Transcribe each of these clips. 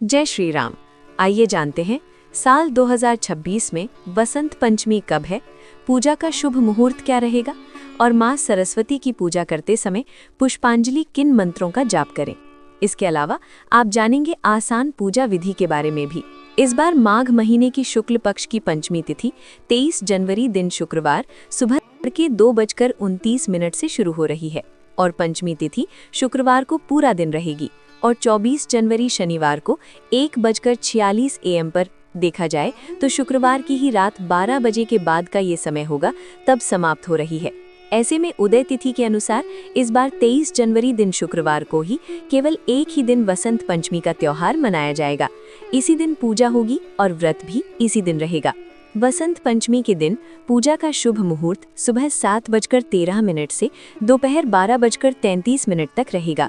जय श्री राम। आइए जानते हैं साल 2026 में बसंत पंचमी कब है, पूजा का शुभ मुहूर्त क्या रहेगा और माँ सरस्वती की पूजा करते समय पुष्पांजलि किन मंत्रों का जाप करें। इसके अलावा आप जानेंगे आसान पूजा विधि के बारे में भी। इस बार माघ महीने की शुक्ल पक्ष की पंचमी तिथि 23 जनवरी दिन शुक्रवार सुबह के 2:29 से शुरू हो रही है और पंचमी तिथि शुक्रवार को पूरा दिन रहेगी और 24 जनवरी शनिवार को 1:46 AM पर देखा जाए तो शुक्रवार की ही रात 12 बजे के बाद का ये समय होगा, तब समाप्त हो रही है। ऐसे में उदय तिथि के अनुसार इस बार 23 जनवरी दिन शुक्रवार को ही केवल एक ही दिन वसंत पंचमी का त्योहार मनाया जाएगा। इसी दिन पूजा होगी और व्रत भी इसी दिन रहेगा। वसंत पंचमी के दिन पूजा का शुभ मुहूर्त सुबह 7:13 से दोपहर 12:33 तक रहेगा।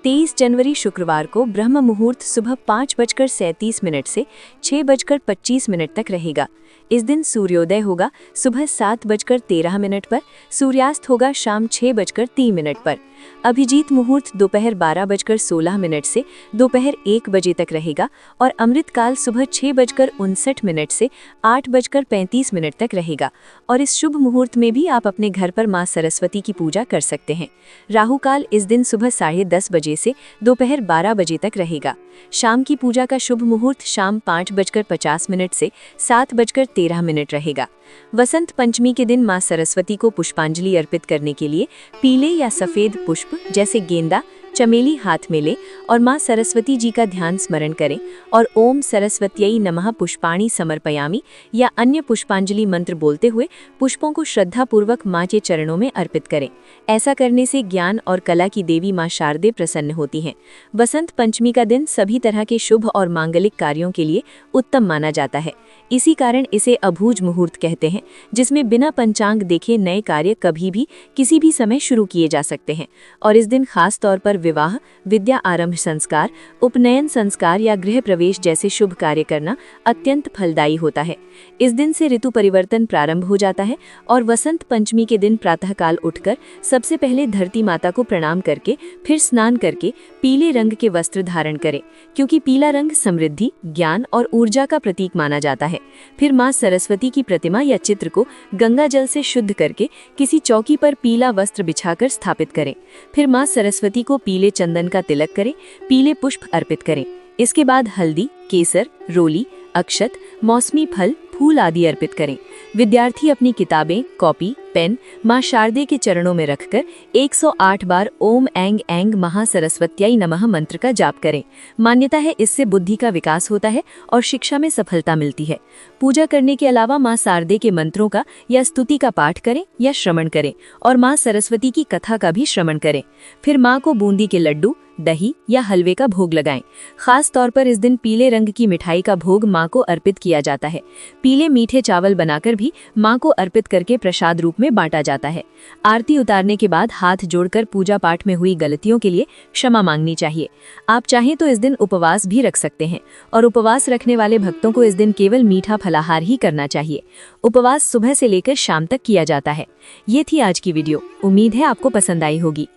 23 जनवरी शुक्रवार को ब्रह्म मुहूर्त सुबह 5:37 से 6:25 तक रहेगा। इस दिन सूर्योदय होगा सुबह 7:13 पर, सूर्यास्त होगा शाम 6:03 पर। अभिजीत मुहूर्त दोपहर 12:16 से दोपहर 1 बजे तक रहेगा और अमृतकाल सुबह 6:59 से 8:35 तक रहेगा। और इस शुभ मुहूर्त में भी आप अपने घर पर माँ सरस्वती की पूजा कर सकते हैं। राहु काल इस दिन सुबह 10:30 बजे से दोपहर 12 बजे तक रहेगा। शाम की पूजा का शुभ मुहूर्त शाम 5:50 से 7:13 रहेगा। वसंत पंचमी के दिन माँ सरस्वती को पुष्पांजलि अर्पित करने के लिए पीले या सफेद पुष्प जैसे गेंदा, चमेली हाथ में लें और माँ सरस्वती जी का ध्यान स्मरण करें और ओम सरस्वत्यै नमः पुष्पाणि समर्पयामि या अन्य पुष्पांजलि मंत्र बोलते हुए पुष्पों को श्रद्धापूर्वक माँ के चरणों में अर्पित करें। ऐसा करने से ज्ञान और कला की देवी माँ शारदे प्रसन्न होती हैं। वसंत पंचमी का दिन सभी तरह के शुभ और मांगलिक कार्यों के लिए उत्तम माना जाता है। इसी कारण इसे अभूज मुहूर्त कहते हैं, जिसमें बिना पंचांग देखे नए कार्य कभी भी किसी भी समय शुरू किए जा सकते हैं। और इस दिन खास तौर पर विवाह, विद्या आरंभ संस्कार, उपनयन संस्कार या गृह प्रवेश जैसे शुभ कार्य करना अत्यंत फलदायी होता है। इस दिन से ऋतु परिवर्तन प्रारंभ हो जाता है और वसंत पंचमी के दिन प्रातःकाल उठकर सबसे पहले धरती माता को प्रणाम करके फिर स्नान करके पीले रंग के वस्त्र धारण करें, क्योंकि पीला रंग समृद्धि, ज्ञान और ऊर्जा का प्रतीक माना जाता है। फिर माँ सरस्वती की प्रतिमा या चित्र को गंगा जल से शुद्ध करके किसी चौकी पर पीला वस्त्र बिछाकर स्थापित करें। फिर माँ सरस्वती को पीले चंदन का तिलक करें, पीले पुष्प अर्पित करें। इसके बाद हल्दी, केसर, रोली, अक्षत, मौसमी फल, फूल आदि अर्पित करें। विद्यार्थी अपनी किताबें, कॉपी, पेन माँ शारदे के चरणों में रखकर 108 बार ओम ऐंग ऐंग महासरस्वत्यै नमः मंत्र का जाप करें। मान्यता है इससे बुद्धि का विकास होता है और शिक्षा में सफलता मिलती है। पूजा करने के अलावा माँ शारदे के मंत्रों का या स्तुति का पाठ करें या श्रवण करें और माँ सरस्वती की कथा का भी श्रवण करें। फिर माँ को बूंदी के लड्डू, दही या हलवे का भोग लगाएं। खास तौर पर इस दिन पीले रंग की मिठाई का भोग माँ को अर्पित किया जाता है। पीले मीठे चावल बनाकर भी माँ को अर्पित करके प्रसाद रूप में बांटा जाता है। आरती उतारने के बाद हाथ जोड़कर पूजा पाठ में हुई गलतियों के लिए क्षमा मांगनी चाहिए। आप चाहें तो इस दिन उपवास भी रख सकते हैं और उपवास रखने वाले भक्तों को इस दिन केवल मीठा फलाहार ही करना चाहिए। उपवास सुबह से लेकर शाम तक किया जाता है। ये थी आज की वीडियो। उम्मीद है आपको पसंद आई होगी।